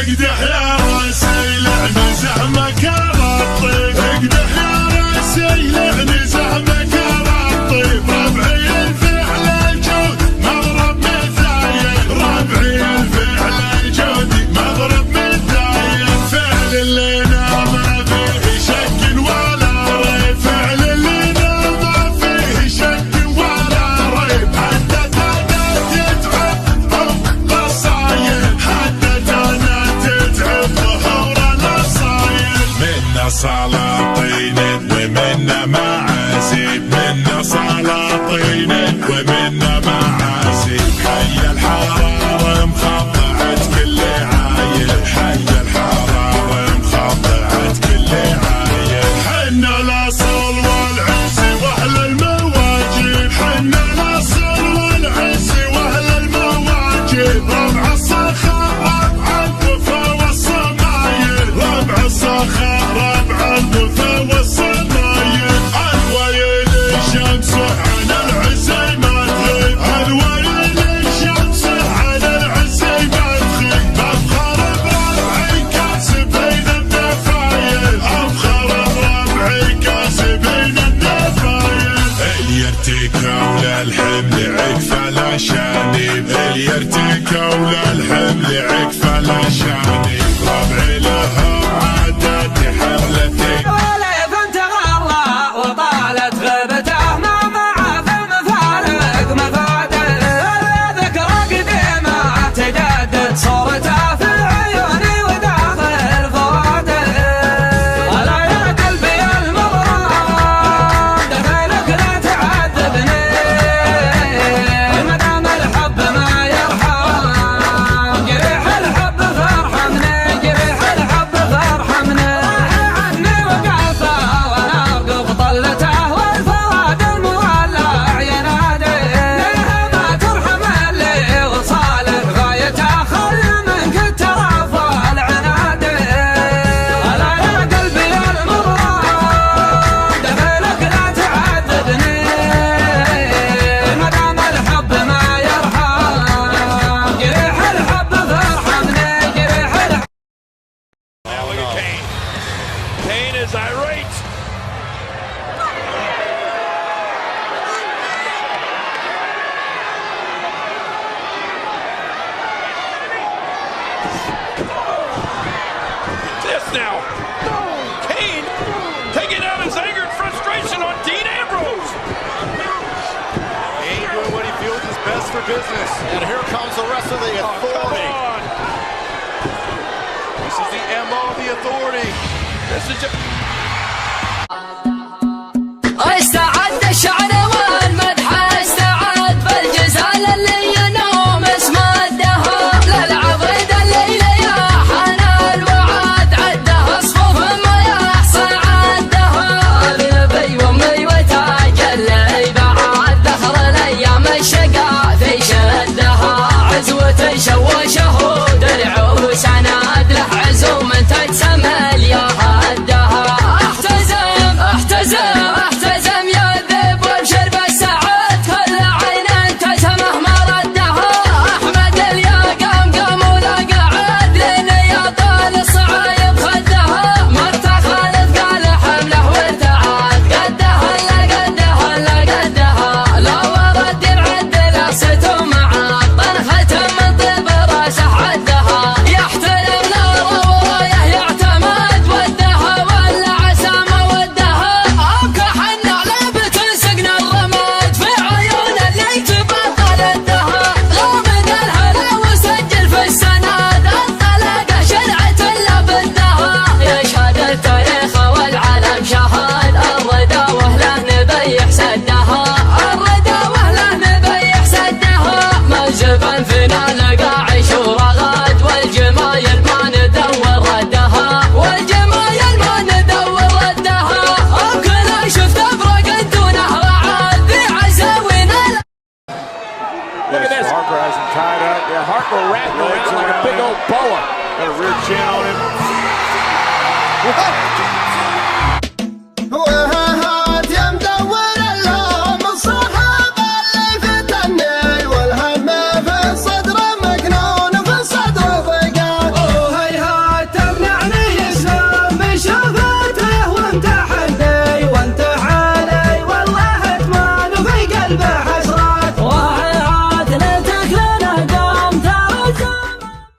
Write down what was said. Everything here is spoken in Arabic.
اقدح يا راسي لعن زعمك الطيب، اقدح يا راسي لعن زعمك الطيب. ربعي الفعل الجود مضرب مثايل، ربعي الفعل الجود مضرب مثايل. فعل اللينا ما فيه شك ولا ريب، فعل اللينا ما فيه شك ولا ريب. حتى تنات تتعب القصايل، حتى تنات تتعب ظهور الأصايل. منا سلاطين ومنا معازيب، منا سلاطين ومنا معازيب. حي الحرارة مخضعت كل عايل، حي الحرارة مخضعت كل عايل. حنا الاصل والعز واهل المواجب، حنا الاصل والعز واهل المواجب. ربع الصخر ربع الوفا والصمايل، ربع الصخر ربع الوفا والصمايل. الويل الشمس عن العزي ما تغيب، الويل الشمس عن العزي ما تغيب. افخر بربعي كاسبين النفايل، افخر بربعي كاسبين النفايل. اللي يرتكوا للحمل عكفه لا شانب، اللي يرتكوا للحمل عكفه لا شانب. ربعي لها عادات حملتي ولا بنت غلا وطالت غيبته، ما معه في المفارق مفاتن. ذكرى قديمة تجدد صورته في عيوني وداخل فؤادي. ألا يا قلبي المغرم دخيلك لا تعذبني، ما دام الحب ما يرحم. جريح الحب فارحمني، جريح الحب فارحمني. عني وقفه وانا اوقف طلته، والفؤاد المولع ينادي. لها ما ترحم اللي وصاله غايته، خل منك الترافع العنادي. الا يا قلبي المغرم دخيلك لا تعذبني، ما دام الحب ما يرحم. جريح الحب فارحمني، جريح الحب. Now look at Kane. Kane is irate. This now. Kane taking out his anger and frustration on Dean Ambrose. Kane doing what he feels is best for business. And here comes the rest of the Come authority. on. This is the MO of the authority. This is just. استعد الشعر والمدح، استعد بالجزال اللي ينوم اسمه الدهر. للعضيد الليل يا حنا الوعد، عده صفوف ما يحصى عالدهر. نبي وامي وتاج اللي بعد ذخر الايام الشقا في شدها. عزوة شو شهود العروس عناد، له عزومة تتسمى يا هدها. احتزم احتزم احتزم يا ذئب وابشر بالسعد، كل عين انتزمه ما ردها. احمد الياقام قام ولا قعد، لين يا طال الصعايب خدها. مرتا خالد قال حمله وارتعد، قدها لا قدها لا قدها. لا ورد العد لصته معاد، طنخة من طيب راسه عدها. يحترم نار ورايه يعتمد، ودها ولا عسى ما ودها. حنا لعبة سقنا الرماد، في عيون اللي تبطل الدها. غامد الهلا وسجل في السناد، الطلاقة شرعة الا بدها. يشهد التاريخ والعالم شهد، الرضا واهله نبيح سدها. الرضا واهله نبيح سدها. مزبن فينا لقاعش ورغد، والجمايل ما ندور ردها، والجمايل ما ندور ردها. كلها شفت افرق دونه وعاد، ذي عزاوينا. Look at this. Harper has him tied up. Yeah, Harper wrapped around like a big old boa. Got a rear chin on him.